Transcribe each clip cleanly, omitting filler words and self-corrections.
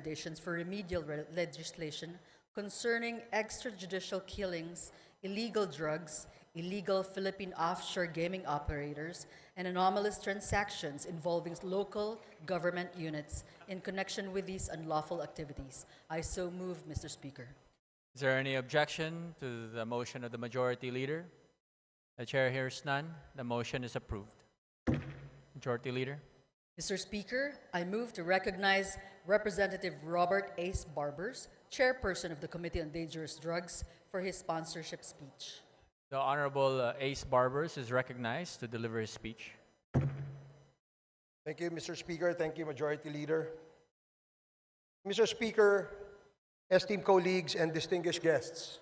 recommendations for remedial legislation concerning extrajudicial killings, illegal drugs, illegal Philippine offshore gaming operators, and anomalous transactions involving local government units in connection with these unlawful activities. I so move, Mr. Speaker. Is there any objection to the motion of the Majority Leader? The Chair hears none. The motion is approved. Majority Leader. Mr. Speaker, I move to recognize Representative Robert Ace Barbers, Chairperson of the Committee on Dangerous Drugs, for his sponsorship speech. The Honorable Ace Barbers is recognized to deliver his speech. Thank you, Mr. Speaker. Thank you, Majority Leader. Mr. Speaker, esteemed colleagues and distinguished guests,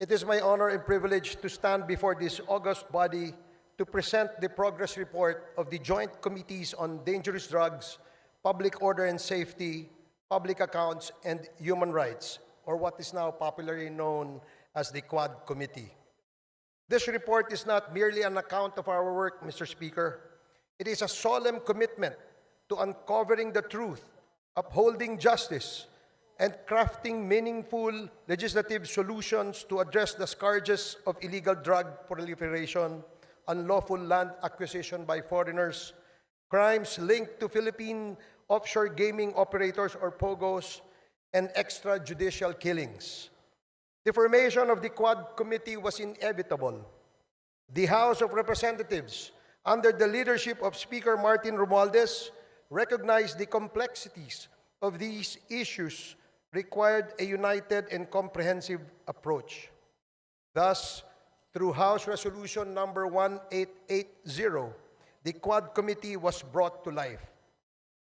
it is my honor and privilege to stand before this august body to present the progress report of the Joint Committees on Dangerous Drugs, Public Order and Safety, Public Accounts, and Human Rights, or what is now popularly known as the Quad Committee. This report is not merely an account of our work, Mr. Speaker. It is a solemn commitment to uncovering the truth, upholding justice, and crafting meaningful legislative solutions to address the scourges of illegal drug proliferation, unlawful land acquisition by foreigners, crimes linked to Philippine offshore gaming operators or POGOs, and extrajudicial killings. The formation of the Quad Committee was inevitable. The House of Representatives, under the leadership of Speaker Martin Romualdez, recognized the complexities of these issues required a united and comprehensive approach. Thus, through House Resolution number 1880, the Quad Committee was brought to life.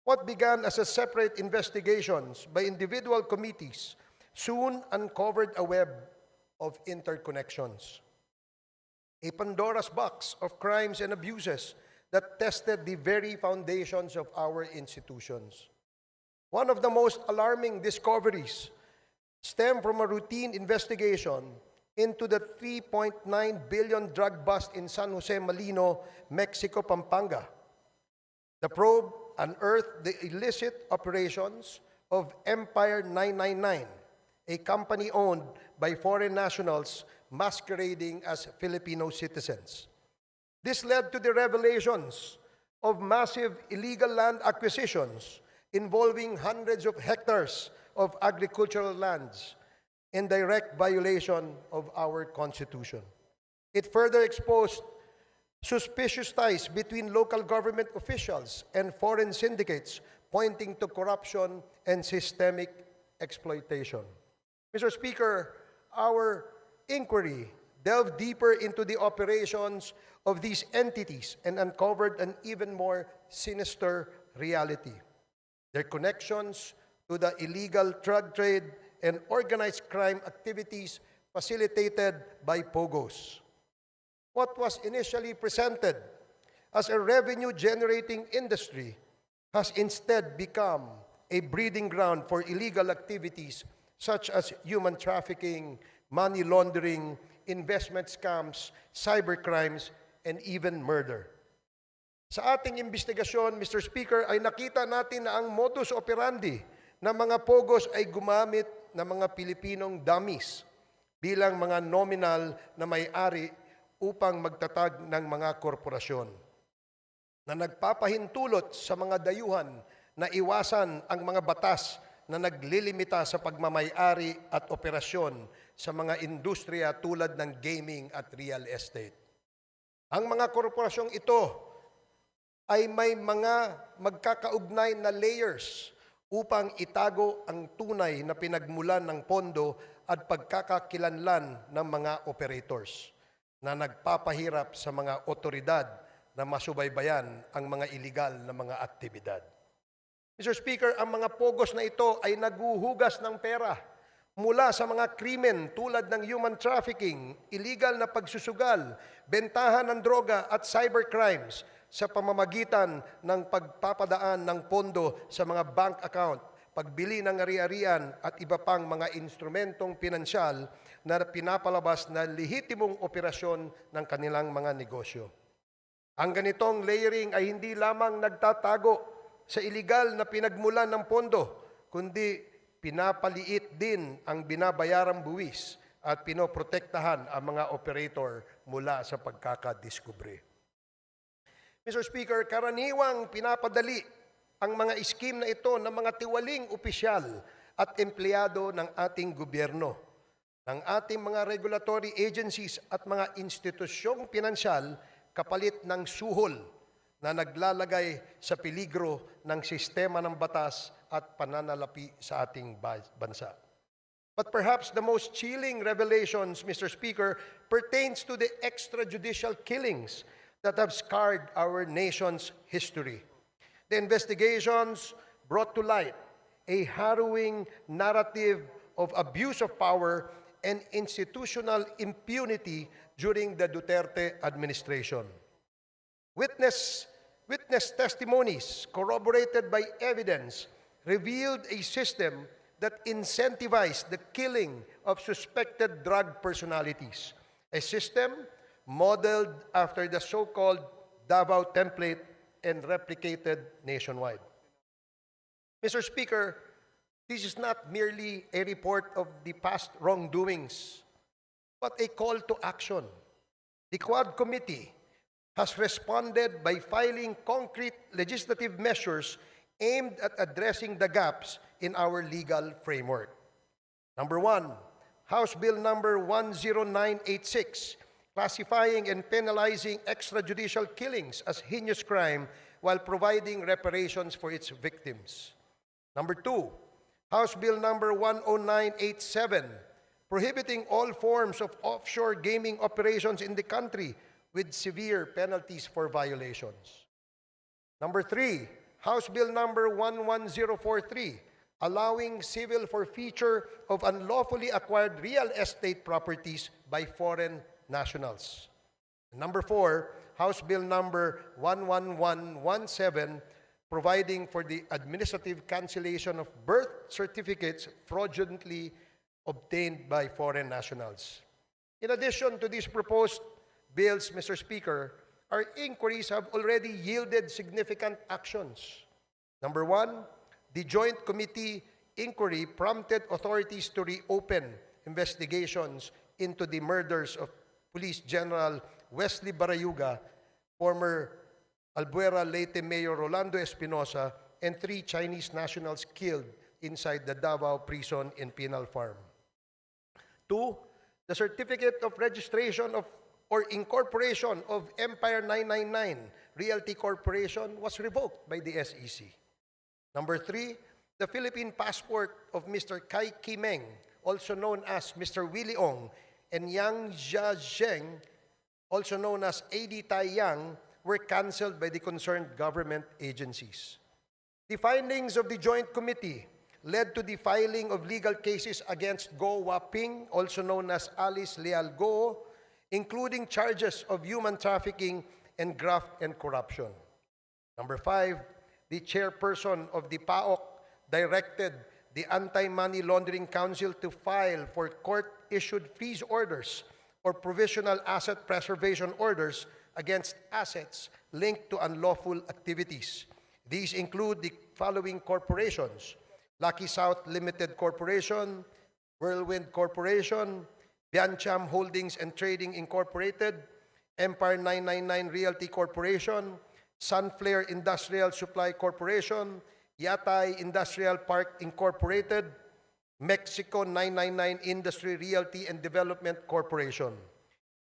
What began as a separate investigations by individual committees soon uncovered a web of interconnections, a Pandora's box of crimes and abuses that tested the very foundations of our institutions. One of the most alarming discoveries stemmed from a routine investigation into the 3.9 billion drug bust in San Jose, Malino, Mexico, Pampanga. The probe unearthed the illicit operations of Empire 999, a company owned by foreign nationals masquerading as Filipino citizens. This led to the revelations of massive illegal land acquisitions involving hundreds of hectares of agricultural lands in direct violation of our Constitution. It further exposed suspicious ties between local government officials and foreign syndicates, pointing to corruption and systemic exploitation. Mr. Speaker, our inquiry delved deeper into the operations of these entities and uncovered an even more sinister reality. Their connections to the illegal drug trade and organized crime activities facilitated by POGOs. What was initially presented as a revenue-generating industry has instead become a breeding ground for illegal activities such as human trafficking, money laundering, investment scams, cybercrimes, and even murder. Sa ating investigasyon, Mr. Speaker, ay nakita natin na ang modus operandi ng mga POGOs ay gumamit ng mga Pilipinong dummies bilang mga nominal na may-ari upang magtatag ng mga korporasyon na nagpapahintulot sa mga dayuhan na iwasan ang mga batas na naglilimita sa pagmamay-ari at operasyon sa mga industriya tulad ng gaming at real estate. Ang mga korporasyong ito ay may mga magkakaugnay na layers upang itago ang tunay na pinagmulan ng pondo at pagkakakilanlan ng mga operators na nagpapahirap sa mga otoridad na masubaybayan ang mga iligal na mga aktibidad. Mr. Speaker, ang mga POGOs na ito ay naguhugas ng pera mula sa mga krimen tulad ng human trafficking, illegal na pagsusugal, bentahan ng droga at cybercrimes sa pamamagitan ng pagpapadaan ng pondo sa mga bank account, pagbili ng ari-arian at iba pang mga instrumentong pinansyal na pinapalabas na lehitimong operasyon ng kanilang mga negosyo. Ang ganitong layering ay hindi lamang nagtatago sa iligal na pinagmulan ng pondo, kundi pinapaliit din ang binabayarang buwis at pinoprotektahan ang mga operator mula sa pagkakadiskubre. Mr. Speaker, karaniwang pinapadali ang mga iskim na ito ng mga tiwaling opisyal at empleyado ng ating gobyerno, ng ating mga regulatory agencies at mga institusyong pinansyal kapalit ng suhol na naglalagay sa peligro ng sistema ng batas at pananalapi sa ating bansa. But perhaps the most chilling revelations, Mr. Speaker, pertains to the extrajudicial killings that have scarred our nation's history. The investigations brought to light a harrowing narrative of abuse of power and institutional impunity during the Duterte administration. Witness testimonies corroborated by evidence revealed a system that incentivized the killing of suspected drug personalities, a system modeled after the so-called Davao template and replicated nationwide. Mr. Speaker, this is not merely a report of the past wrongdoings, but a call to action. The Quad Committee has responded by filing concrete legislative measures aimed at addressing the gaps in our legal framework. Number 1, House Bill number 10986, classifying and penalizing extrajudicial killings as heinous crime while providing reparations for its victims. Number 2, House Bill number 10987, prohibiting all forms of offshore gaming operations in the country with severe penalties for violations. Number 3, House Bill number 11043, allowing civil forfeiture of unlawfully acquired real estate properties by foreign nationals. Number 4, House Bill number 11117, providing for the administrative cancellation of birth certificates fraudulently obtained by foreign nationals. In addition to these proposed bills, Mr. Speaker, our inquiries have already yielded significant actions. Number 1, the Joint Committee inquiry prompted authorities to reopen investigations into the murders of Police General Wesley Barayuga, former Albuera Leyte Mayor Rolando Espinosa, and 3 Chinese nationals killed inside the Davao prison in Penal Farm. 2, the certificate of registration of or incorporation of Empire 999 Realty Corporation was revoked by the SEC. Number 3, the Philippine passport of Mr. Kai Kimeng, also known as Mr. Willie Ong, and Yang Jiazheng, also known as AD Tai Yang, were canceled by the concerned government agencies. The findings of the Joint Committee led to the filing of legal cases against Go Waping, also known as Alice Leal Go, including charges of human trafficking and graft and corruption. Number 5, the chairperson of the PAOK directed the Anti-Money Laundering Council to file for court-issued freeze orders or provisional asset preservation orders against assets linked to unlawful activities. These include the following corporations: Lucky South Limited Corporation, Whirlwind Corporation, Biancham Holdings and Trading Incorporated, Empire 999 Realty Corporation, Sunflare Industrial Supply Corporation, Yatay Industrial Park Incorporated, Mexico 999 Industry Realty and Development Corporation.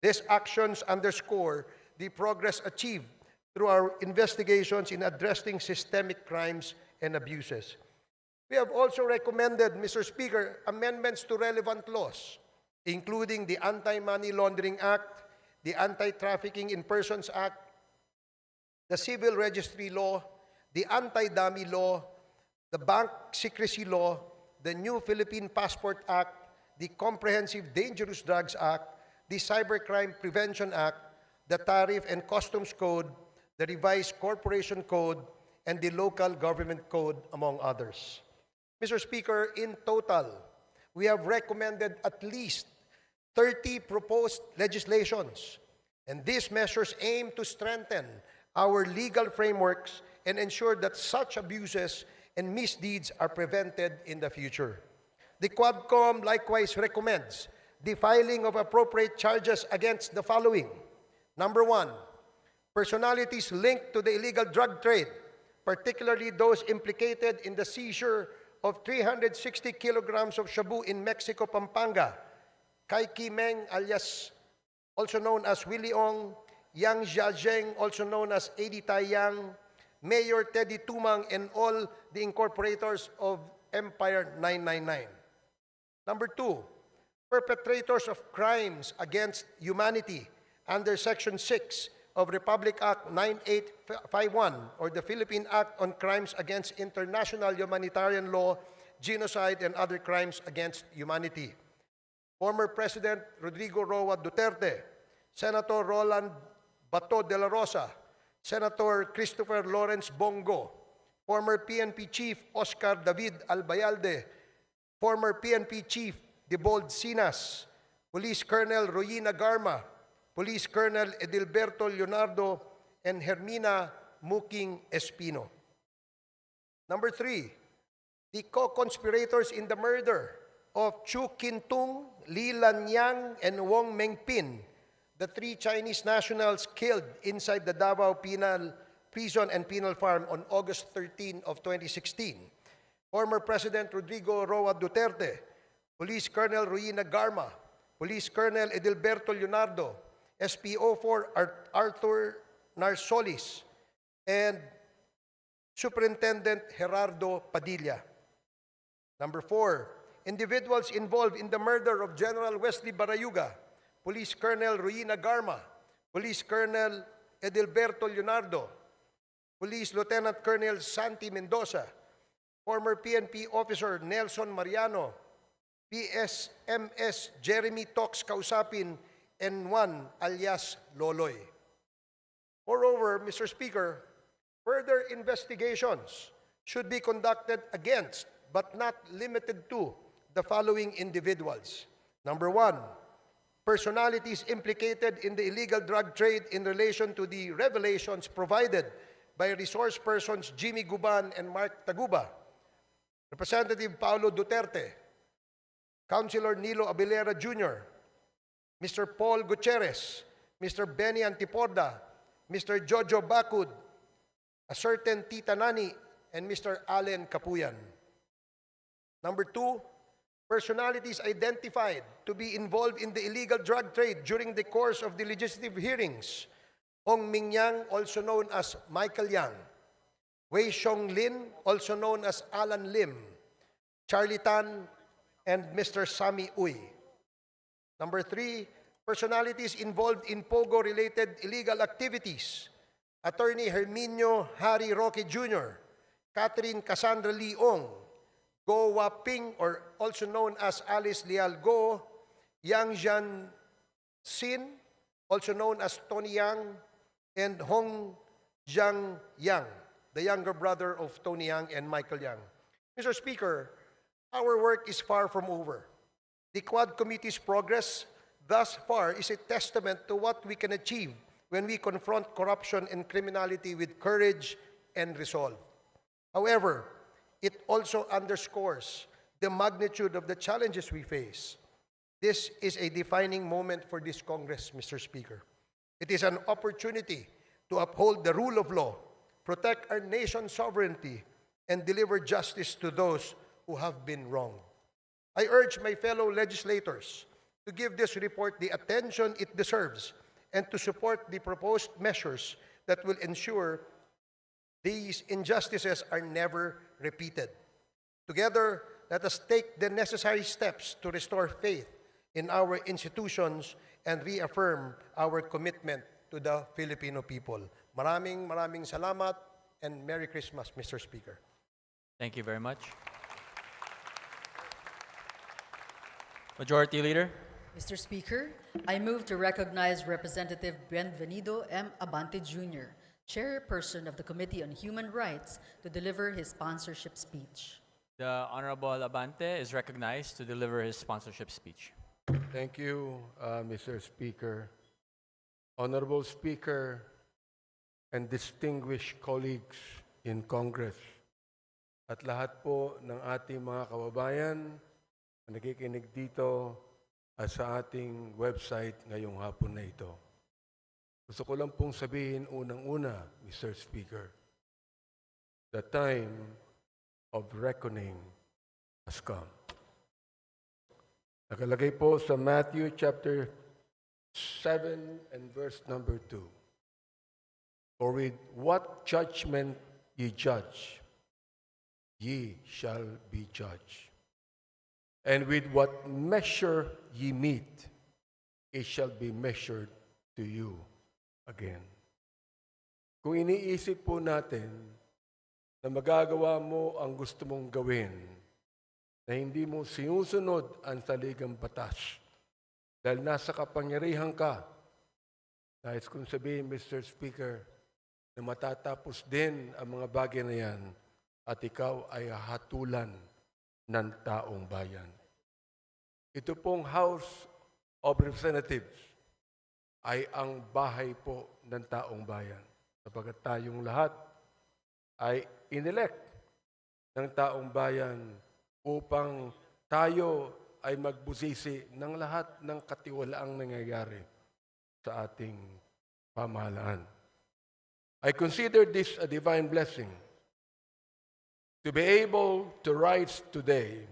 These actions underscore the progress achieved through our investigations in addressing systemic crimes and abuses. We have also recommended, Mr. Speaker, amendments to relevant laws, including the Anti-Money Laundering Act, the Anti-Trafficking in Persons Act, the Civil Registry Law, the Anti-Dummy Law, the Bank Secrecy Law, the new Philippine Passport Act, the Comprehensive Dangerous Drugs Act, the Cybercrime Prevention Act, the Tariff and Customs Code, the Revised Corporation Code, and the Local Government Code, among others. Mr. Speaker, in total, we have recommended at least 30 proposed legislations, and these measures aim to strengthen our legal frameworks and ensure that such abuses and misdeeds are prevented in the future. The Quadcom likewise recommends the filing of appropriate charges against the following. Number 1, personalities linked to the illegal drug trade, particularly those implicated in the seizure of 360 kilograms of shabu in Mexico, Pampanga. Kai Ki Meng, alias also known as Willie Ong, Yang Jiazheng, also known as Edi Taiyang, Mayor Teddy Tumang, and all the incorporators of Empire 999. Number 2, perpetrators of crimes against humanity under Section 6 of Republic Act 9851 or the Philippine Act on Crimes Against International Humanitarian Law, Genocide, and Other Crimes Against Humanity. Former President Rodrigo Roa Duterte, Senator Roland Bato de la Rosa, Senator Christopher Lawrence Bongo, former PNP Chief Oscar David Albayalde, former PNP Chief Debold Sinas, Police Colonel Royina Garma, Police Colonel Edilberto Leonardo, and Hermina Muking Espino. Number 3, the co-conspirators in the murder of Chu Kintung, Li Lanyang, and Wong Mengpin, the 3 Chinese nationals killed inside the Davao Penal Prison and Penal Farm on August 13 of 2016. Former President Rodrigo Roa Duterte, Police Colonel Royina Garma, Police Colonel Edilberto Leonardo, SPO4 Arthur Narsolis, and Superintendent Gerardo Padilla. Number 4, individuals involved in the murder of General Wesley Barayuga, Police Colonel Royina Garma, Police Colonel Edilberto Leonardo, Police Lieutenant Colonel Santi Mendoza, former PNP Officer Nelson Mariano, PSMS Jeremy Tox Kausapin, and 1 alias Loloy. Moreover, Mr. Speaker, further investigations should be conducted against, but not limited to, the following individuals. Number 1, personalities implicated in the illegal drug trade in relation to the revelations provided by resource persons Jimmy Guban and Mark Taguba, Representative Paulo Duterte, Councilor Nilo Abilera Jr., Mr. Paul Gutierrez, Mr. Benny Antiporda, Mr. Jojo Bacud, a certain Tita Nani, and Mr. Allen Capuyan. Number 2, personalities identified to be involved in the illegal drug trade during the course of the legislative hearings: Hong Ming Yang, also known as Michael Yang; Wei Xiong Lin, also known as Alan Lim; Charlie Tan, and Mr. Sammy Uy. Number 3, personalities involved in POGO-related illegal activities: Attorney Herminio Harry Roque Jr., Catherine Cassandra Leong, Go Waping, or also known as Alice Leal Go, Yang Jian Sin, also known as Tony Yang, and Hong Jiang Yang, the younger brother of Tony Yang and Michael Yang. Mr. Speaker, our work is far from over. The Quad Committee's progress thus far is a testament to what we can achieve when we confront corruption and criminality with courage and resolve. However, it also underscores the magnitude of the challenges we face. This is a defining moment for this Congress, Mr. Speaker. It is an opportunity to uphold the rule of law, protect our nation's sovereignty, and deliver justice to those who have been wronged. I urge my fellow legislators to give this report the attention it deserves and to support the proposed measures that will ensure these injustices are never repeated. Together, let us take the necessary steps to restore faith in our institutions and reaffirm our commitment to the Filipino people. Maraming salamat and Merry Christmas, Mr. Speaker. Thank you very much. Majority Leader. Mr. Speaker, I move to recognize Representative Bienvenido M. Abante Jr., Chairperson of the Committee on Human Rights, to deliver his sponsorship speech. The Honorable Abante is recognized to deliver his sponsorship speech. Thank you, Mr. Speaker. Honorable Speaker and distinguished colleagues in Congress, at lahat po ng ating mga kababayan na nakikinig dito at sa ating website ngayong hapon na ito. Gusto ko lang pong sabihin unang-una, Mr. Speaker, the time of reckoning has come. Nakalagay po sa Matthew chapter 7 and verse number 2. For with what judgment ye judge, ye shall be judged. And with what measure ye meet, it shall be measured to you again. Kung iniisip po natin na magagawa mo ang gusto mong gawin, na hindi mo sinusunod ang saligang batas, dahil nasa kapangyarihan ka, nais kong sabihin, Mr. Speaker, na matatapos din ang mga bagay na yan at ikaw ay hatulan ng taong bayan. Ito pong House of Representatives ay ang bahay po ng taong bayan. Sapagkat tayong lahat ay inelect ng taong bayan upang tayo ay magbusisi ng lahat ng katiwalaang nangyayari sa ating pamahalaan. I consider this a divine blessing to be able to rise today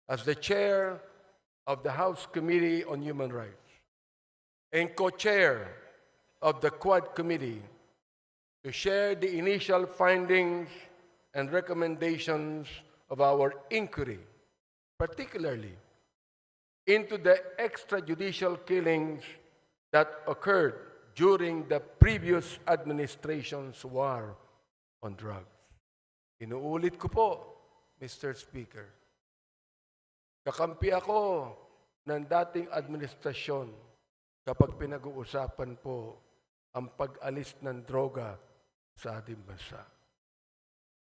as the chair of the House Committee on Human Rights and co-chair of the Quad Committee to share the initial findings and recommendations of our inquiry, particularly into the extrajudicial killings that occurred during the previous administration's war on drugs. Inuulit ko po, Mr. Speaker, kakampi ako ng dating administrasyon kapag pinag-uusapan po ang pag-alis ng droga sa ating bansa.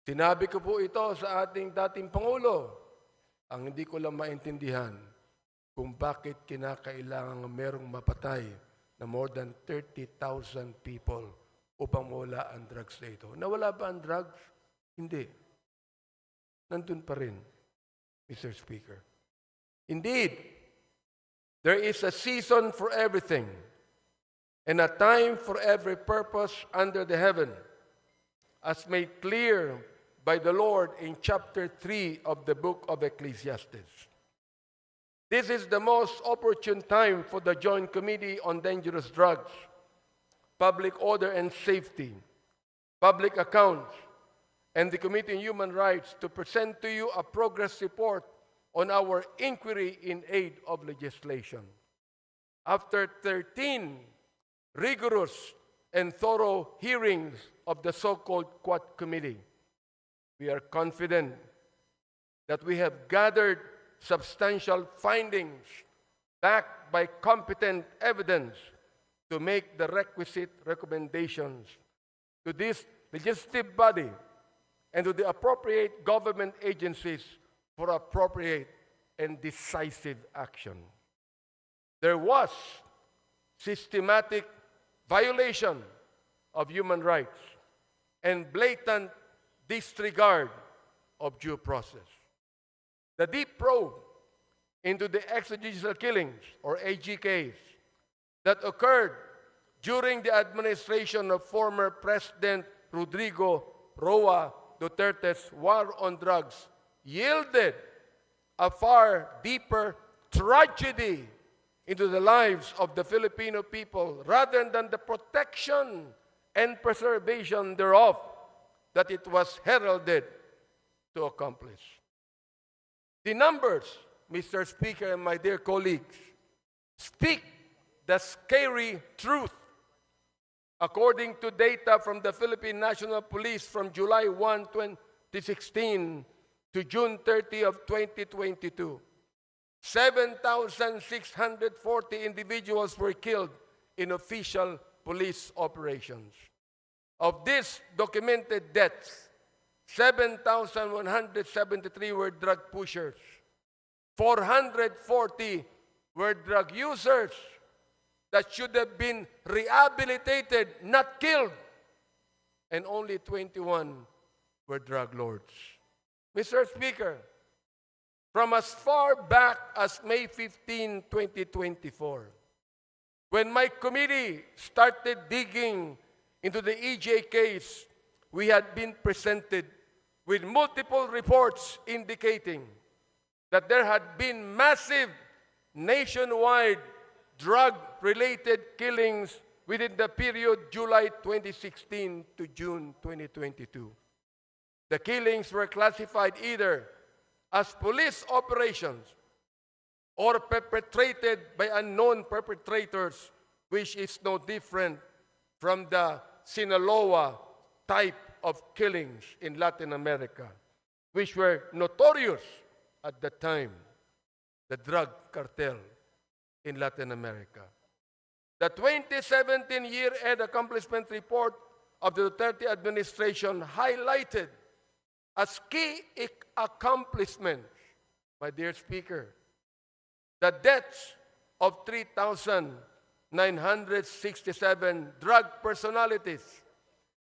Sinabi ko po ito sa ating dating Pangulo, ang hindi ko lang maintindihan kung bakit kinakailangan merong mapatay na more than 30,000 people upang mawala ang drugs na ito. Nawala ba ang drugs? Hindi. Nandun pa rin, Mr. Speaker. Indeed, there is a season for everything and a time for every purpose under the heaven, as made clear by the Lord in chapter 3 of the book of Ecclesiastes. This is the most opportune time for the Joint Committee on Dangerous Drugs, Public Order and Safety, Public Accounts, and the Committee on Human Rights to present to you a progress report on our inquiry in aid of legislation. After 13 rigorous and thorough hearings of the so-called Quad Committee, we are confident that we have gathered substantial findings backed by competent evidence to make the requisite recommendations to this legislative body and to the appropriate government agencies for appropriate and decisive action. There was systematic violation of human rights and blatant disregard of due process. The deep probe into the extrajudicial killings, or EJKs, that occurred during the administration of former President Rodrigo Roa Duterte's war on drugs yielded a far deeper tragedy into the lives of the Filipino people rather than the protection and preservation thereof that it was heralded to accomplish. The numbers, Mr. Speaker and my dear colleagues, speak the scary truth. According to data from the Philippine National Police from July 1, 2016 to June 30 of 2022, 7,640 individuals were killed in official police operations. Of these documented deaths, 7,173 were drug pushers. 440 were drug users that should have been rehabilitated, not killed. And only 21 were drug lords. Mr. Speaker, from as far back as May 15, 2024, when my committee started digging into the EJKs, we had been presented with multiple reports indicating that there had been massive nationwide drug-related killings within the period July 2016 to June 2022. The killings were classified either as police operations or perpetrated by unknown perpetrators, which is no different from the Sinaloa type of killings in Latin America, which were notorious at the time, the drug cartel in Latin America. The 2017 year-end accomplishment report of the Duterte administration highlighted as key accomplishments, my dear Speaker, the deaths of 3,967 drug personalities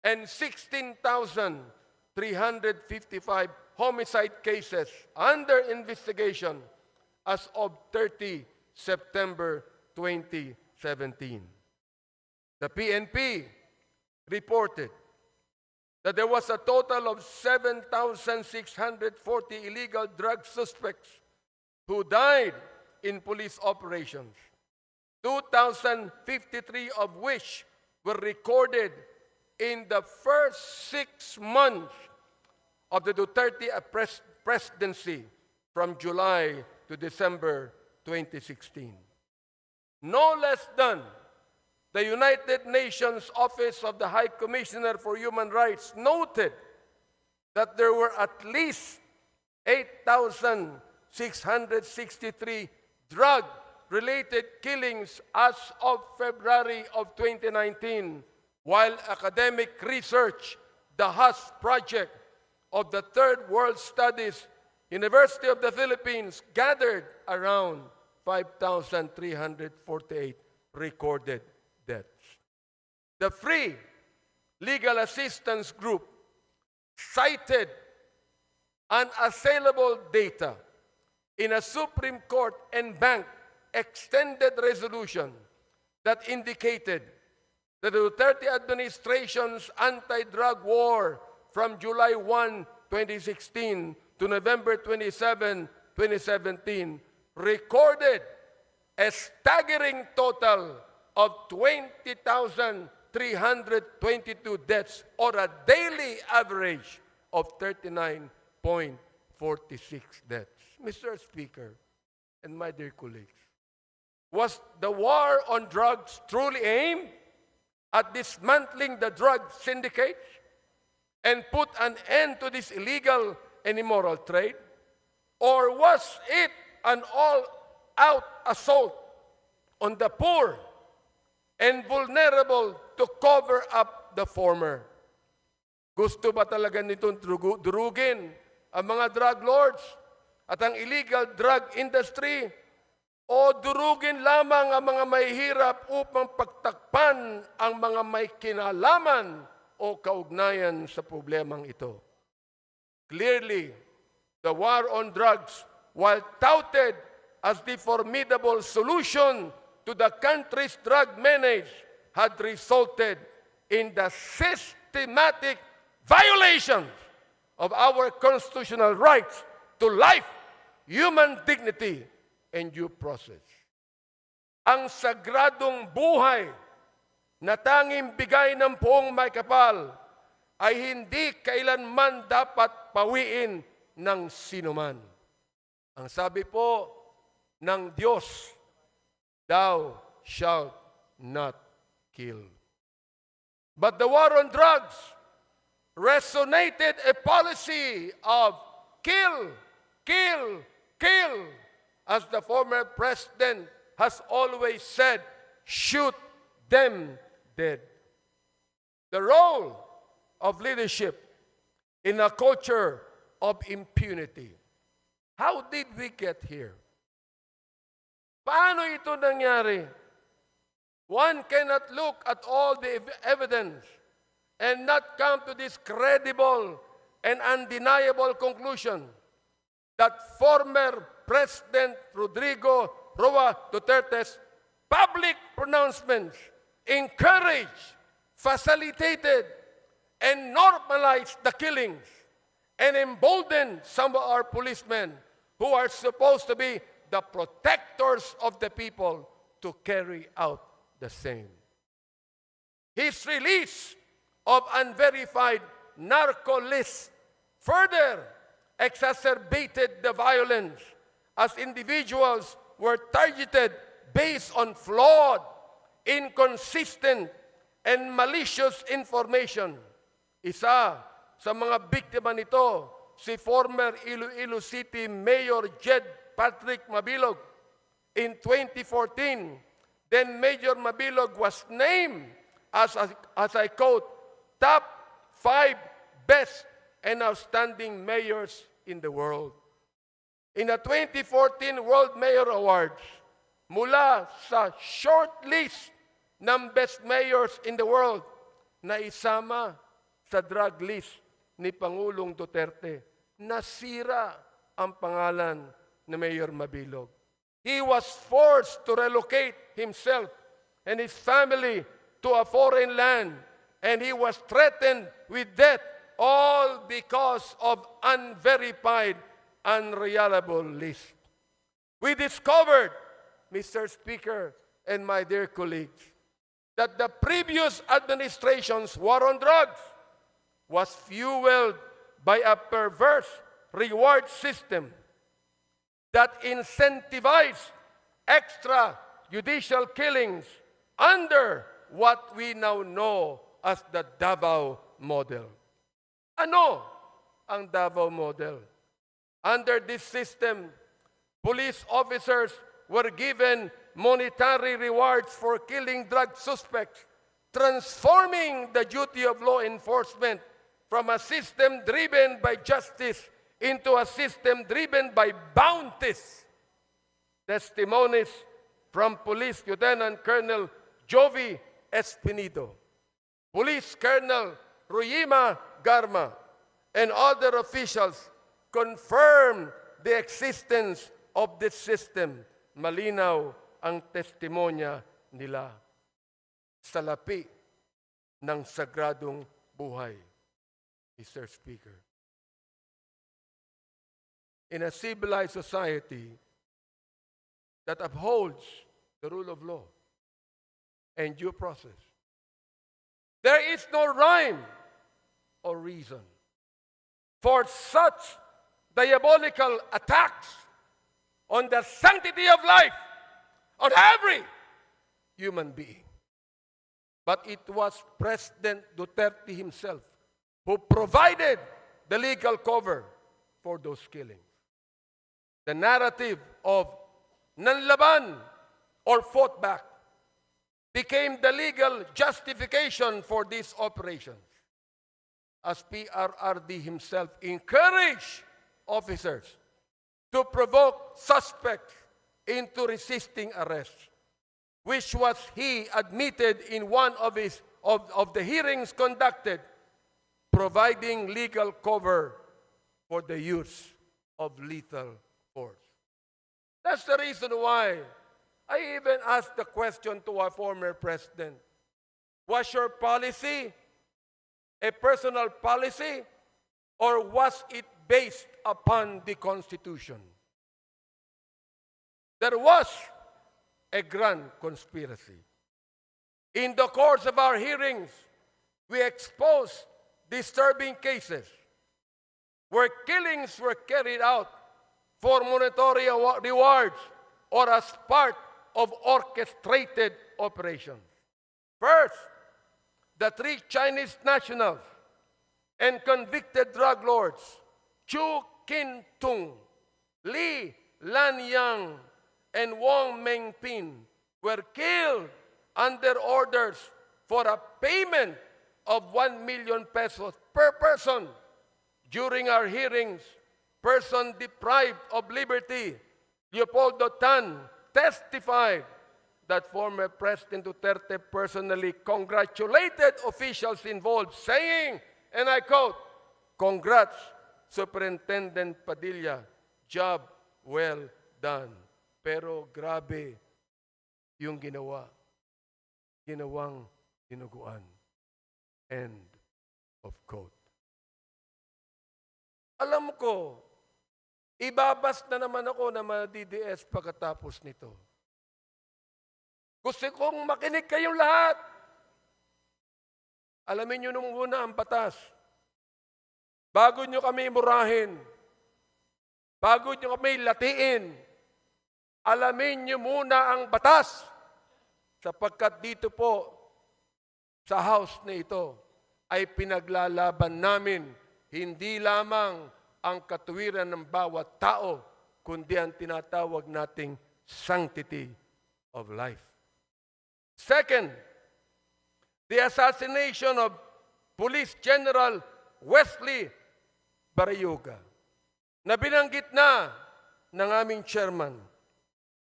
and 16,355 homicide cases under investigation as of 30 September 2017. The PNP reported that there was a total of 7,640 illegal drug suspects who died in police operations, 2,053 of which were recorded in the first 6 months of the Duterte presidency from July to December 2016. No less than the United Nations Office of the High Commissioner for Human Rights noted that there were at least 8,663 drug-related killings as of February of 2019, while academic research, the HUS project of the Third World Studies, University of the Philippines, gathered around 5,348 recorded deaths. The Free Legal Assistance Group cited unassailable data in a Supreme Court and bank extended resolution that indicated that the Duterte administration's anti-drug war from July 1, 2016 to November 27, 2017 recorded a staggering total of 20,322 deaths, or a daily average of 39.46 deaths. Mr. Speaker, and my dear colleagues, was the war on drugs truly aimed at dismantling the drug syndicates and put an end to this illegal and immoral trade? Or was it an all-out assault on the poor and vulnerable to cover up the former? Gusto ba talaga nitong durugin ang mga drug lords at ang illegal drug industry? O durugin lamang ang mga mahihirap upang pagtakpan ang mga may kinalaman o kaugnayan sa problemang ito? Clearly, the war on drugs, while touted as the formidable solution to the country's drug menace, had resulted in the systematic violations of our constitutional rights to life, human dignity, and due process. Ang sagradong buhay na tanging bigay ng poong may kapal ay hindi kailanman dapat pawiin ng sinuman. Ang sabi po ng Diyos, thou shalt not kill. But the war on drugs resonated a policy of kill, kill, kill. As the former president has always said, shoot them dead. The role of leadership in a culture of impunity. How did we get here? Paano ito nangyari? One cannot look at all the evidence and not come to this credible and undeniable conclusion that former President Rodrigo Roa Duterte's public pronouncements encouraged, facilitated, and normalized the killings and emboldened some of our policemen who are supposed to be the protectors of the people to carry out the same. His release of unverified narco lists further exacerbated the violence as individuals were targeted based on flawed, inconsistent, and malicious information. Isa sa mga biktima nito, si former Iloilo City Mayor Jed Patrick Mabilog. In 2014, then Mayor Mabilog was named as I quote, top 5 best and outstanding mayors in the world. In the 2014 World Mayor Awards, mula sa short list ng best mayors in the world na isama sa drug list ni Pangulong Duterte, nasira ang pangalan ni Mayor Mabilog. He was forced to relocate himself and his family to a foreign land, and he was threatened with death, all because of unverified, unreliable list. We discovered, Mr. Speaker and my dear colleagues, that the previous administration's war on drugs was fueled by a perverse reward system that incentivized extrajudicial killings under what we now know as the Davao model. Ano ang Davao model? Under this system, police officers were given monetary rewards for killing drug suspects, transforming the duty of law enforcement from a system driven by justice into a system driven by bounties. Testimonies from Police Lieutenant Colonel Jovi Espinido, Police Colonel Ruyima Garma, and other officials confirm the existence of this system. Malinaw ang testimonya nila sa lapi ng sagradong buhay. Mr. Speaker, in a civilized society that upholds the rule of law and due process, there is no rhyme or reason for such diabolical attacks on the sanctity of life on every human being. But it was President Duterte himself who provided the legal cover for those killings. The narrative of nanlaban or fought back became the legal justification for these operations, as PRRD himself encouraged officers to provoke suspects into resisting arrest, which was he admitted in one of the hearings conducted, providing legal cover for the use of lethal force. That's the reason why I even asked the question to our former president, was your policy a personal policy, or was it based upon the Constitution? There was a grand conspiracy. In the course of our hearings, we exposed disturbing cases where killings were carried out for monetary rewards or as part of orchestrated operations. First, the 3 Chinese nationals and convicted drug lords, Chu Kin-tung, Li Lanyang, and Wong Mengpin, were killed under orders for a payment of 1 million pesos per person. During our hearings, person deprived of liberty, Leopoldo Tan, testified that former President Duterte personally congratulated officials involved, saying, and I quote, Congrats, Superintendent Padilla. Job well done. Pero grabe yung ginawa. Ginawang dinuguan. End of quote. Alam ko, ibabas na naman ako na ma-DDS pagkatapos nito. Gusto kong makinig kayong lahat. Alamin nyo nung muna ang batas. Bago nyo kami murahin, bago nyo kami latiin, alamin nyo muna ang batas. Sapagkat dito po, sa house na ito, ay pinaglalaban namin hindi lamang ang katuwiran ng bawat tao, kundi ang tinatawag nating sanctity of life. Second, the assassination of Police General Wesley Barayuga, na binanggit na ng aming chairman.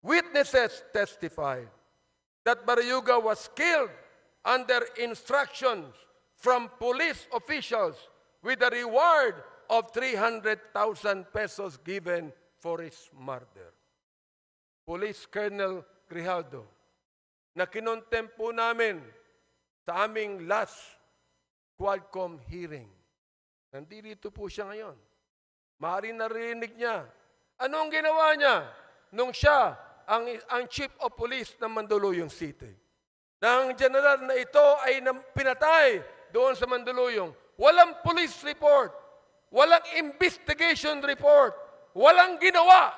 Witnesses testified that Barayuga was killed under instructions from police officials with a reward of 300,000 pesos given for his murder. Police Colonel Grijaldo, na kinontempo namin sa aming last Quadcom hearing. Nandito po siya ngayon. Maaaring narinig niya. Anong ginawa niya nung siya ang Chief of Police ng Mandaluyong City? Nang general na ito ay pinatay doon sa Mandaluyong, walang police report, walang investigation report, walang ginawa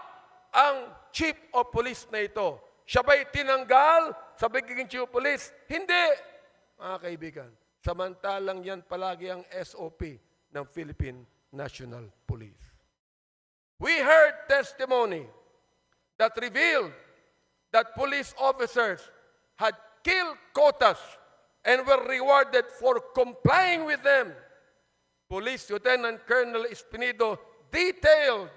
ang Chief of Police na ito. Siya ba'y tinanggal sa pagiging Chief of Police? Hindi, mga kaibigan. Samantalang yan palagi ang SOP ng Philippine National Police. We heard testimony that revealed that police officers had killed quotas and were rewarded for complying with them. Police Lieutenant Colonel Espinido detailed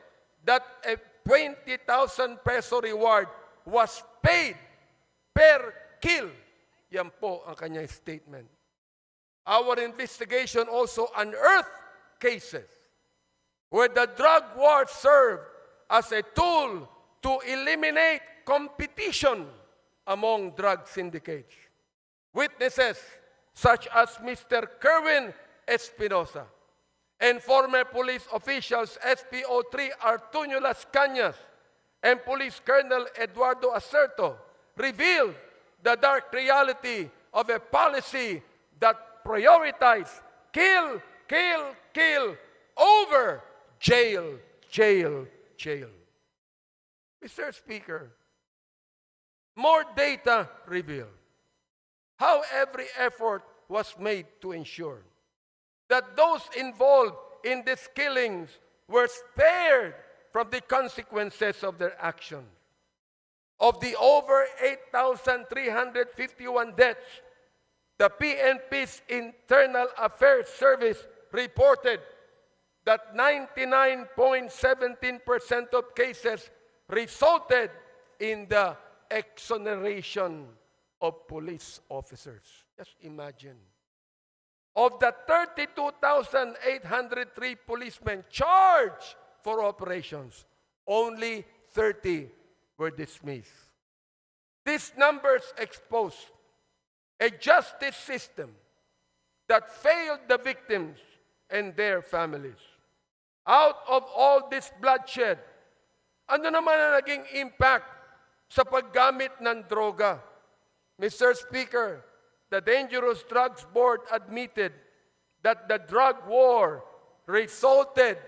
that a 20,000 peso reward was paid per kill. Yan po ang kanyang statement. Our investigation also unearthed cases where the drug war served as a tool to eliminate competition among drug syndicates. Witnesses such as Mr. Kerwin Espinosa and former police officials SPO3 Artunio Las Cañas and Police Colonel Eduardo Acerto revealed the dark reality of a policy that prioritized kill, kill, kill over jail, jail, jail. Mr. Speaker, more data revealed how every effort was made to ensure that those involved in these killings were spared from the consequences of their actions. Of the over 8,351 deaths, the PNP's Internal Affairs Service reported that 99.17% of cases resulted in the exoneration of police officers. Just imagine. Of the 32,803 policemen charged for operations, only 30 were dismissed. These numbers expose a justice system that failed the victims and their families. Out of all this bloodshed, ano naman ang naging impact sa paggamit ng droga? Mr. Speaker, the Dangerous Drugs Board admitted that the drug war resulted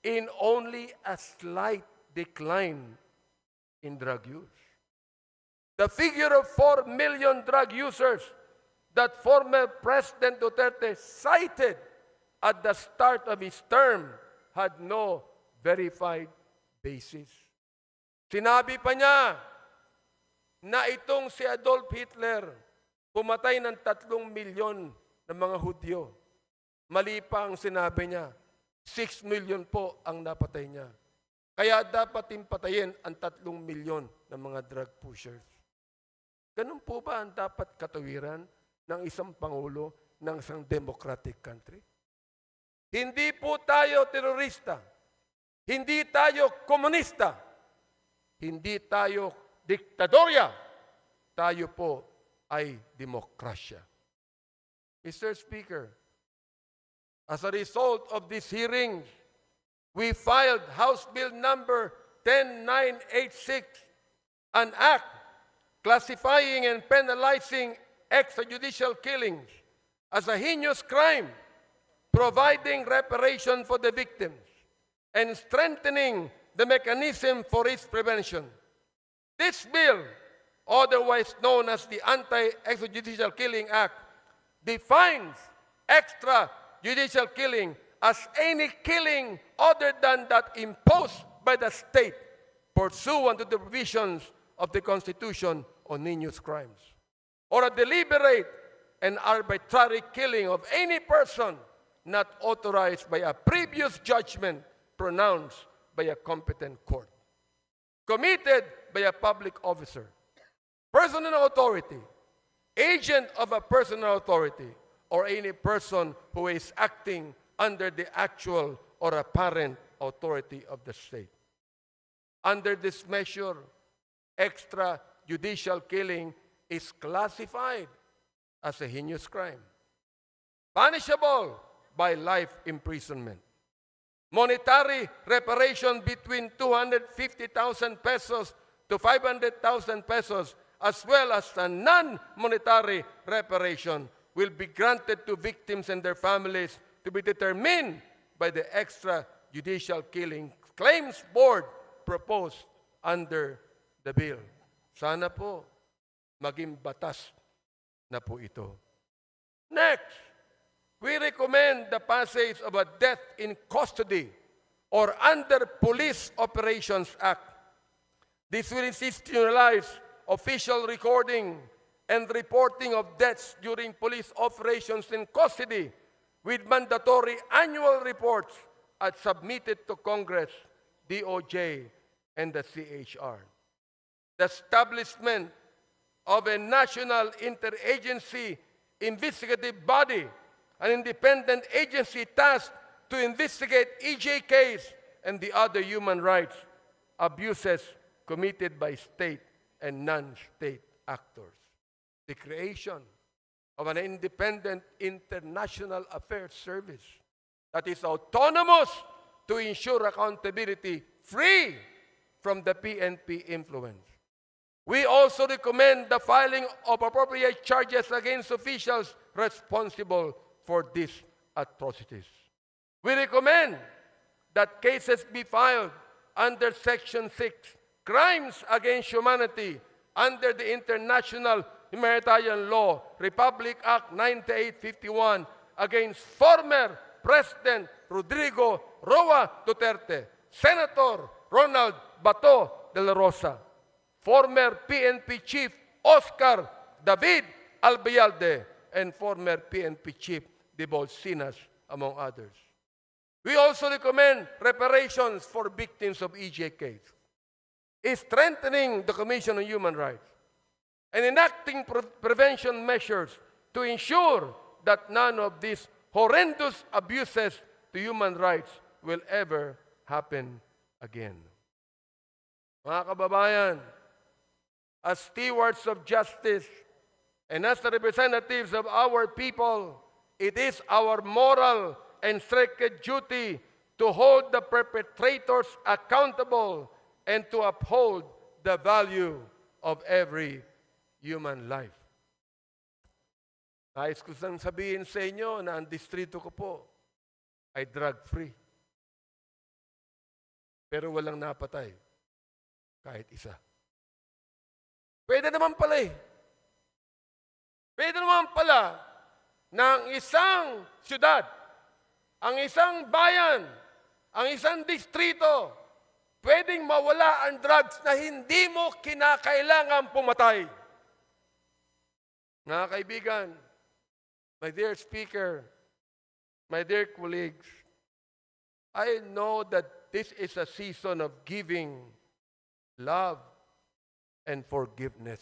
in only a slight decline in drug use. The figure of 4 million drug users that former President Duterte cited at the start of his term had no verified basis. Sinabi pa niya na itong si Adolf Hitler pumatay ng 3 milyon ng mga Hudyo. Mali pa ang sinabi niya. 6 million po ang napatay niya. Kaya dapat patayin ang 3 milyon ng mga drug pushers. Ganun po ba ang dapat katuwiran ng isang pangulo ng isang democratic country? Hindi po tayo terorista. Hindi tayo komunista. Hindi tayo diktadorya. Tayo po ay demokrasya. Mr. Speaker, as a result of these hearings, we filed House Bill number 10986, an act classifying and penalizing extrajudicial killings as a heinous crime, providing reparation for the victims, and strengthening the mechanism for its prevention. This bill, otherwise known as the Anti-Extrajudicial Killing Act, defines extrajudicial killing as any killing other than that imposed by the state pursuant to the provisions of the Constitution on heinous crimes, or a deliberate and arbitrary killing of any person not authorized by a previous judgment pronounced by a competent court, committed by a public officer, personal authority, agent of a personal authority, or any person who is acting under the actual or apparent authority of the state. Under this measure, extrajudicial killing is classified as a heinous crime, punishable by life imprisonment. Monetary reparation between 250,000 pesos to 500,000 pesos, as well as a non-monetary reparation, will be granted to victims and their families to be determined by the extrajudicial killing claims board proposed under the bill. Sana po maging batas na po ito. Next, we recommend the passage of a death in custody or under Police Operations Act. This will institutionalize official recording and reporting of deaths during police operations in custody with mandatory annual reports as submitted to Congress, DOJ, and the CHR. The establishment of a national interagency investigative body, an independent agency tasked to investigate EJKs and the other human rights abuses committed by state and non-state actors. The creation of an independent international affairs service that is autonomous to ensure accountability free from the PNP influence. We also recommend the filing of appropriate charges against officials responsible for these atrocities. We recommend that cases be filed under Section 6, Crimes Against Humanity, under the International Humanitarian Law, Republic Act 9851, against former President Rodrigo Roa Duterte, Senator Ronald Bato de la Rosa, former PNP Chief Oscar David Albayalde, and former PNP Chief De Bolsinas, among others. We also recommend reparations for victims of EJKs, strengthening the Commission on Human Rights, and enacting prevention measures to ensure that none of these horrendous abuses to human rights will ever happen again. Mga kababayan, as stewards of justice and as the representatives of our people, it is our moral and sacred duty to hold the perpetrators accountable and to uphold the value of every human life. Nais ko sang sabihin sa inyo na ang distrito ko po ay drug-free. Pero walang napatay. Kahit isa. Pwede naman pala eh. Pwede naman pala na ang isang syudad, ang isang bayan, ang isang distrito, pwedeng mawala ang drugs na hindi mo kinakailangan pumatay. Mga kaibigan, my dear speaker, my dear colleagues, I know that this is a season of giving, love, and forgiveness.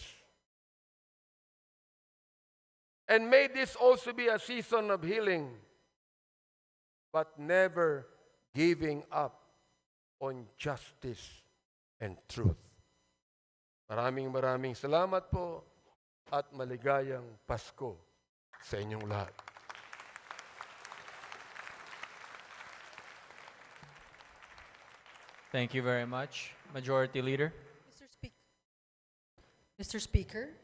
And may this also be a season of healing. but never giving up on justice and truth. Maraming salamat po at maligayang Pasko sa inyong lahat. Thank you very much. Majority Leader. Mr. Speaker,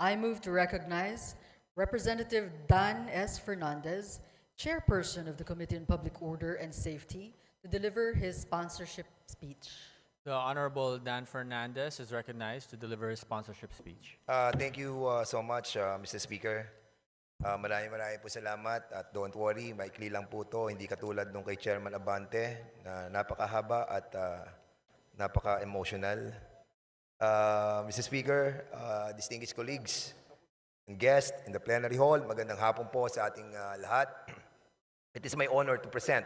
I move to recognize Representative Dan S. Fernandez, Chairperson of the Committee on Public Order and Safety, to deliver his sponsorship speech. The Honorable Dan Fernandez is recognized to deliver his sponsorship speech. Thank you so much, Mr. Speaker. Maraming po salamat at don't worry, maikli lang po to, hindi katulad nung kay Chairman Abante na napakahaba at napaka-emotional. Mr. Speaker, distinguished colleagues and guests in the plenary hall, magandang hapon po sa ating lahat. It is my honor to present,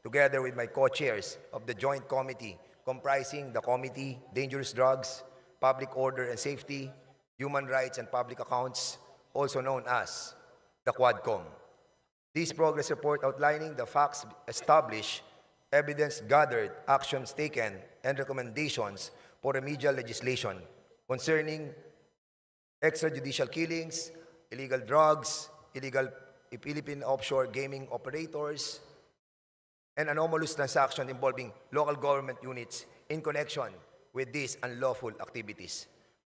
together with my co-chairs of the Joint Committee comprising the Committee, Dangerous Drugs, Public Order and Safety, Human Rights and Public Accounts, also known as the Quadcom. This progress report outlining the facts established, evidence gathered, actions taken, and recommendations for remedial legislation concerning extrajudicial killings, illegal drugs, illegal Philippine offshore gaming operators, and anomalous transactions involving local government units in connection with these unlawful activities.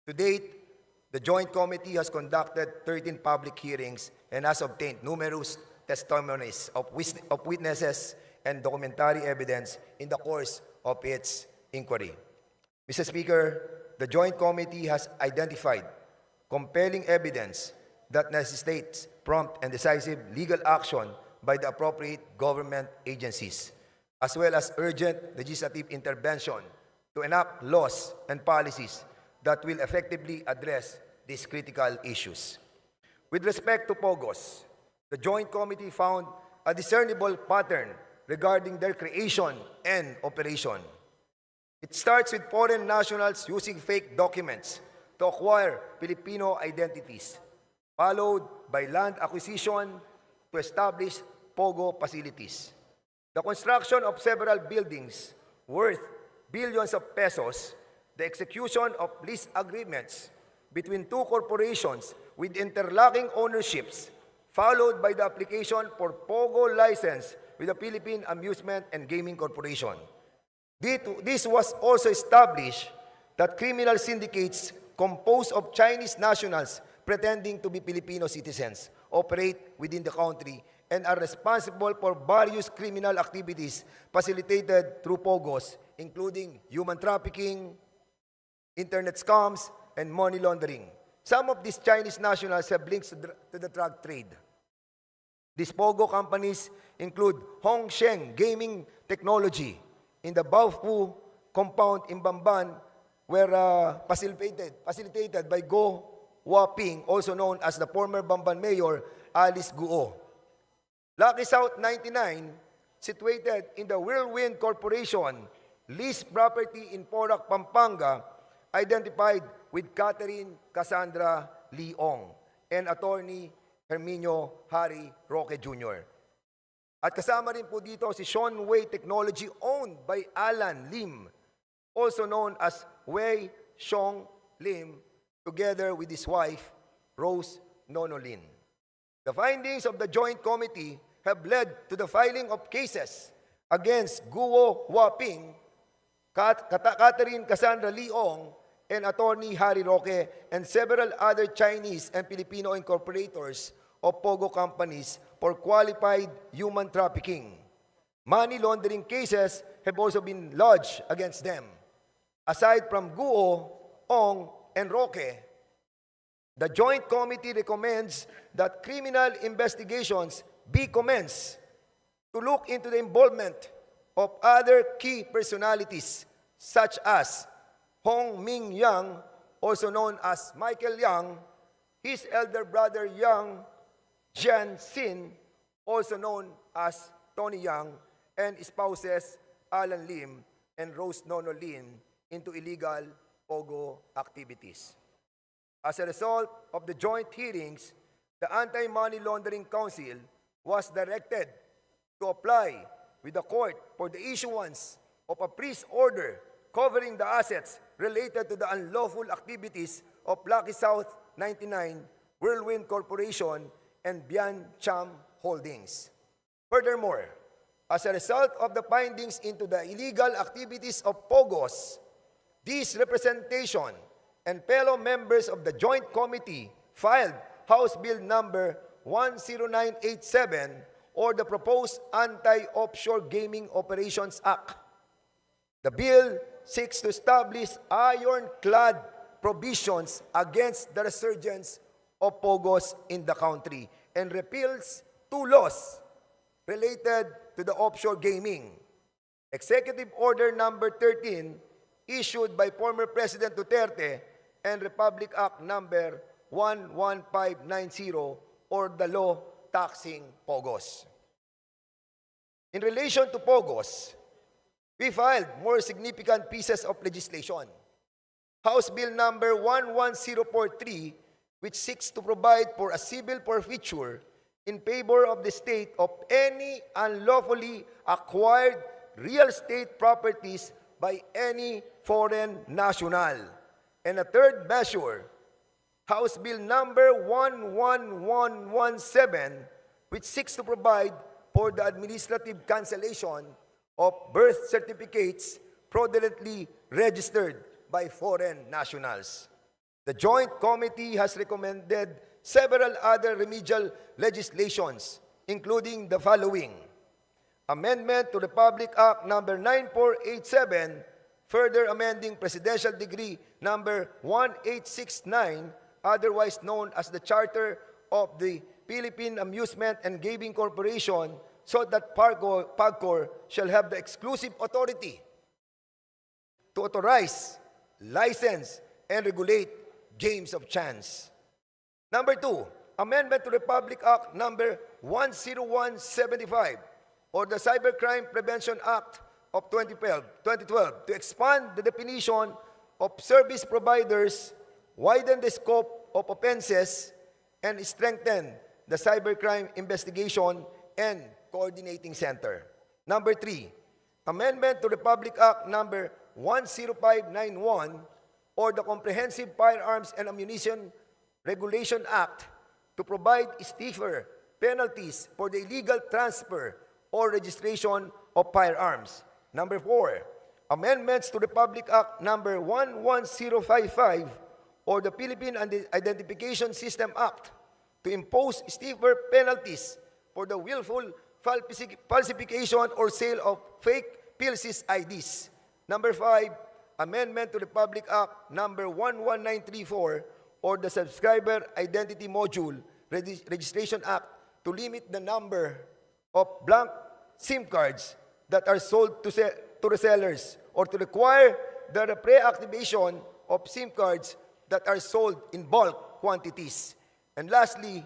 To date, the Joint Committee has conducted 13 public hearings and has obtained numerous testimonies of witnesses and documentary evidence in the course of its inquiry. Mr. Speaker, the Joint Committee has identified compelling evidence that necessitates prompt and decisive legal action by the appropriate government agencies, as well as urgent legislative intervention to enact laws and policies that will effectively address these critical issues. With respect to POGOs, the Joint Committee found a discernible pattern regarding their creation and operation. It starts with foreign nationals using fake documents to acquire Filipino identities, followed by land acquisition to establish POGO facilities. The construction of several buildings worth billions of pesos, the execution of lease agreements between two corporations with interlocking ownerships, followed by the application for POGO license with the Philippine Amusement and Gaming Corporation. This was also established that criminal syndicates composed of Chinese nationals pretending to be Filipino citizens operate within the country and are responsible for various criminal activities facilitated through POGOs, including human trafficking, internet scams, and money laundering. Some of these Chinese nationals have links to the drug trade. These POGO companies include Hongsheng Gaming Technology in the Baofu compound in Bamban, were facilitated by Go Waping, also known as the former Bamban Mayor Alice Guo. Lucky South 99, situated in the Whirlwind Corporation, leased property in Porac, Pampanga, identified with Catherine Cassandra Leong and Attorney Herminio Harry Roque Jr. At kasama rin po dito si Sean Wei Technology owned by Alan Lim, also known as Wei Xiong Lim, together with his wife, Rose Nono Lin. The findings of the Joint Committee have led to the filing of cases against Guo Waping, Catherine Cassandra Leong, and Attorney Harry Roque, and several other Chinese and Filipino incorporators of POGO companies for qualified human trafficking. Money laundering cases have also been lodged against them. Aside from Guo, Ong, and Roque, the Joint Committee recommends that criminal investigations be commenced to look into the involvement of other key personalities such as Hong Ming Yang, also known as Michael Yang, his elder brother Yang Jian Xin, also known as Tony Yang, and spouses Alan Lim and Rose Nono Lin into illegal POGO activities. As a result of the joint hearings, the Anti-Money Laundering Council was directed to apply with the court for the issuance of a priest order covering the assets related to the unlawful activities of Lucky South 99, Whirlwind Corporation, and Bian Cham Holdings. Furthermore, as a result of the findings into the illegal activities of POGOs, this representation and fellow members of the Joint Committee filed House Bill number 10987, or the proposed Anti-Offshore Gaming Operations Act. The bill seeks to establish ironclad provisions against the resurgence of POGOs in the country and repeals 2 laws related to the offshore gaming. Executive Order number 13, issued by former President Duterte, and Republic Act number 11590, or the law taxing POGOs. In relation to POGOs, we filed more significant pieces of legislation. House Bill number 11043, which seeks to provide for a civil forfeiture in favor of the state of any unlawfully acquired real estate properties by any foreign national. And a third measure, House Bill number 11117, which seeks to provide for the administrative cancellation of birth certificates fraudulently registered by foreign nationals. The Joint Committee has recommended several other remedial legislations, including the following: Amendment to Republic Act number 9487, further amending Presidential Decree number 1869, otherwise known as the Charter of the Philippine Amusement and Gaming Corporation, so that POGCOR shall have the exclusive authority to authorize, license, and regulate games of chance. Number 2, Amendment to Republic Act number 10175, or the Cybercrime Prevention Act of 2012, to expand the definition of service providers, widen the scope of offenses, and strengthen the Cybercrime Investigation and Coordinating Center. Number 3, Amendment to Republic Act number 10591, or the Comprehensive Firearms and Ammunition Regulation Act, to provide stiffer penalties for the illegal transfer or registration of firearms. Number 4, amendments to Republic Act number 11055, or the Philippine Identification System Act, to impose stiffer penalties for the willful falsification or sale of fake PLC's IDs. Number 5, amendment to Republic Act number 11934, or the Subscriber Identity Module Registration Act, to limit the number of blank SIM cards that are sold to resellers, or to require the pre-activation of SIM cards that are sold in bulk quantities. And lastly,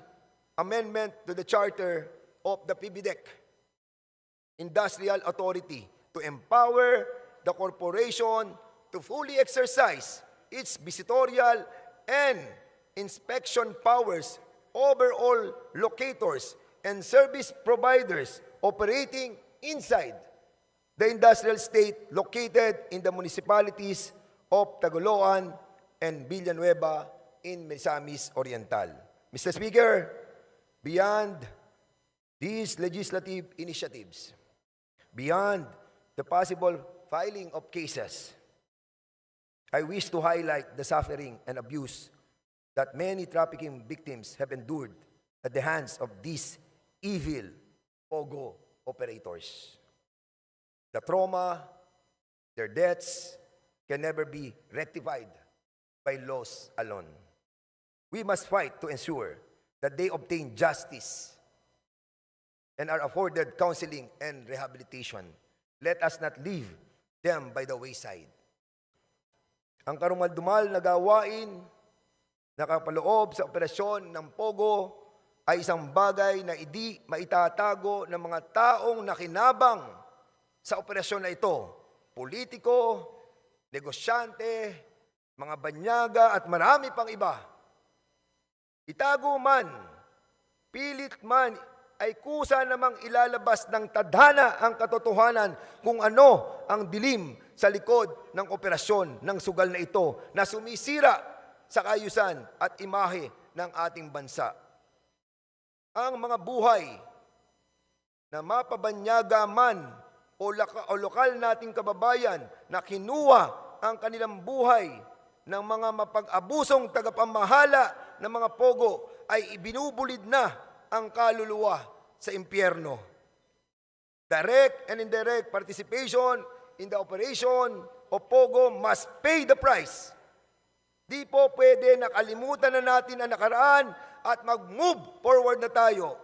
amendment to the Charter of the PBDEC Industrial Authority, to empower the corporation to fully exercise its visitorial and inspection powers over all locators and service providers operating inside the industrial state located in the municipalities of Tagoloan and Villanueva in Misamis Oriental. Mr. Speaker, beyond these legislative initiatives, beyond the possible filing of cases, I wish to highlight the suffering and abuse that many trafficking victims have endured at the hands of these evil POGO operators. The trauma, their deaths, can never be rectified by laws alone. We must fight to ensure that they obtain justice and are afforded counseling and rehabilitation. Let us not leave them by the wayside. Ang karumaldumal na gawain na kapaloob sa operasyon ng POGO ay isang bagay na hindi maitatago ng mga taong nakinabang sa operasyon na ito. Politiko, negosyante, mga banyaga at marami pang iba. Itago man, pilit man ay kusa namang ilalabas ng tadhana ang katotohanan kung ano ang dilim sa likod ng operasyon ng sugal na ito na sumisira sa kaayusan at imahe ng ating bansa. Ang mga buhay na mapabanyaga man o lokal nating kababayan na kinuha ang kanilang buhay ng mga mapag-abusong tagapamahala ng mga pogo ay ibinubulid na ang kaluluwa sa impyerno. Direct and indirect participation in the operation of POGO must pay the price. Di po pwede nakalimutan na natin ang nakaraan at mag-move forward na tayo.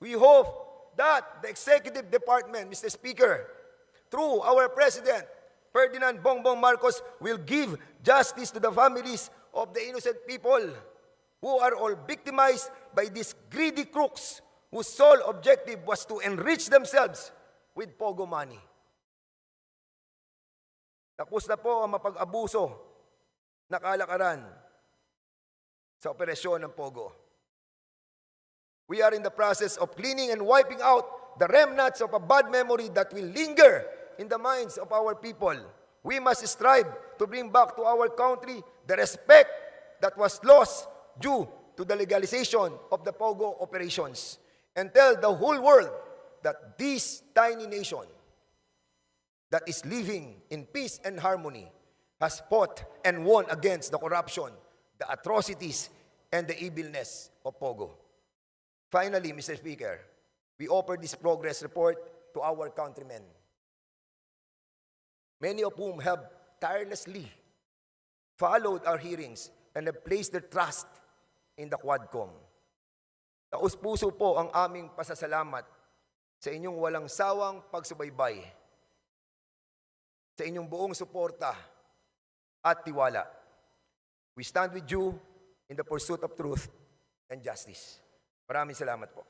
We hope that the Executive Department, Mr. Speaker, through our President, Ferdinand Bongbong Marcos, will give justice to the families of the innocent people who are all victimized by these greedy crooks whose sole objective was to enrich themselves with POGO money. Tapos na po ang mapag-abuso na kalakaran sa operasyon ng POGO. We are in the process of cleaning and wiping out the remnants of a bad memory that will linger in the minds of our people. We must strive to bring back to our country the respect that was lost due to the legalization of the POGO operations, and tell the whole world that this tiny nation that is living in peace and harmony has fought and won against the corruption, the atrocities, and the evilness of POGO. Finally, Mr. Speaker, we offer this progress report to our countrymen, many of whom have tirelessly followed our hearings and have placed their trust in the Quadcom. Taus-puso po ang aming pasasalamat sa inyong walang sawang pagsubaybay, sa inyong buong suporta at tiwala. We stand with you in the pursuit of truth and justice. Maraming salamat po.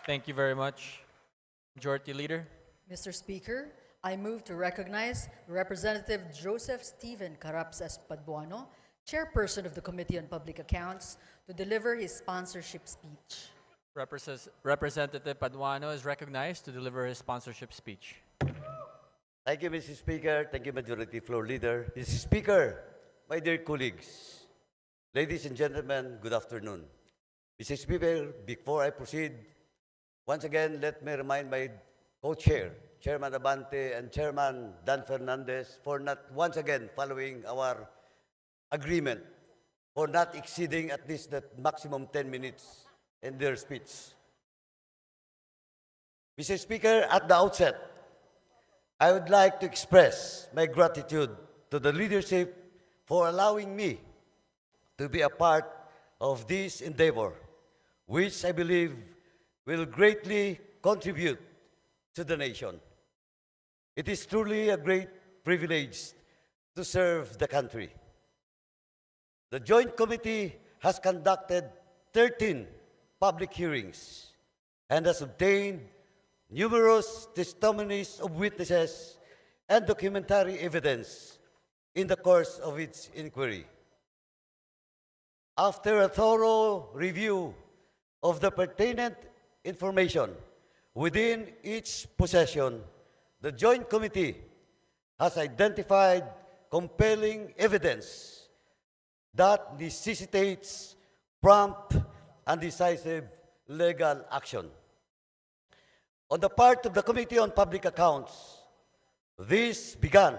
Thank you very much. Majority Leader. Mr. Speaker, I move to recognize Representative Joseph Stephen Carapzas Paduano, Chairperson of the Committee on Public Accounts, to deliver his sponsorship speech. Representative Paduano is recognized to deliver his sponsorship speech. Thank you, Mr. Speaker. Thank you, Majority Floor Leader. Mr. Speaker, my dear colleagues, ladies and gentlemen, good afternoon. Mr. Speaker, before I proceed, once again, let me remind my co-chair, Chairman Abante and Chairman Dan Fernandez, for not once again following our agreement, for not exceeding at least the maximum 10 minutes in their speech. Mr. Speaker, at the outset, I would like to express my gratitude to the leadership for allowing me to be a part of this endeavor, which I believe will greatly contribute to the nation. It is truly a great privilege to serve the country. The Joint Committee has conducted 13 public hearings and has obtained numerous testimonies of witnesses and documentary evidence in the course of its inquiry. After a thorough review of the pertinent information within each possession, the Joint Committee has identified compelling evidence that necessitates prompt and decisive legal action. On the part of the Committee on Public Accounts, this began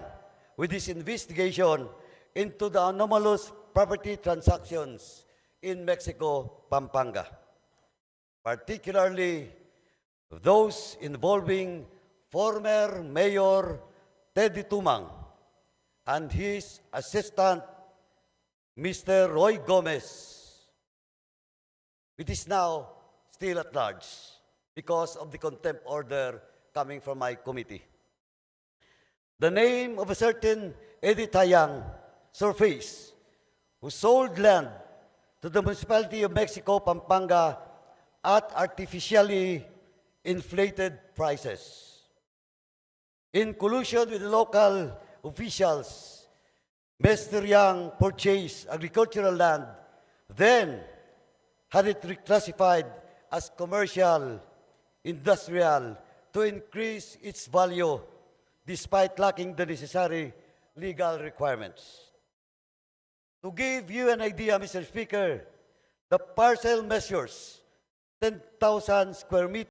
with this investigation into the anomalous property transactions in Mexico, Pampanga, particularly those involving former Mayor Teddy Tumang and his assistant, Mr. Roy Gomez. It is now still at large because of the contempt order coming from my committee. The name of a certain Eddie Tayang surfaced, who sold land to the municipality of Mexico, Pampanga, at artificially inflated prices. In collusion with the local officials, Mr. Yang purchased agricultural land then had it reclassified as commercial, industrial, to increase its value despite lacking the necessary legal requirements. To give you an idea, Mr. Speaker, the parcel measures 10,000 square meters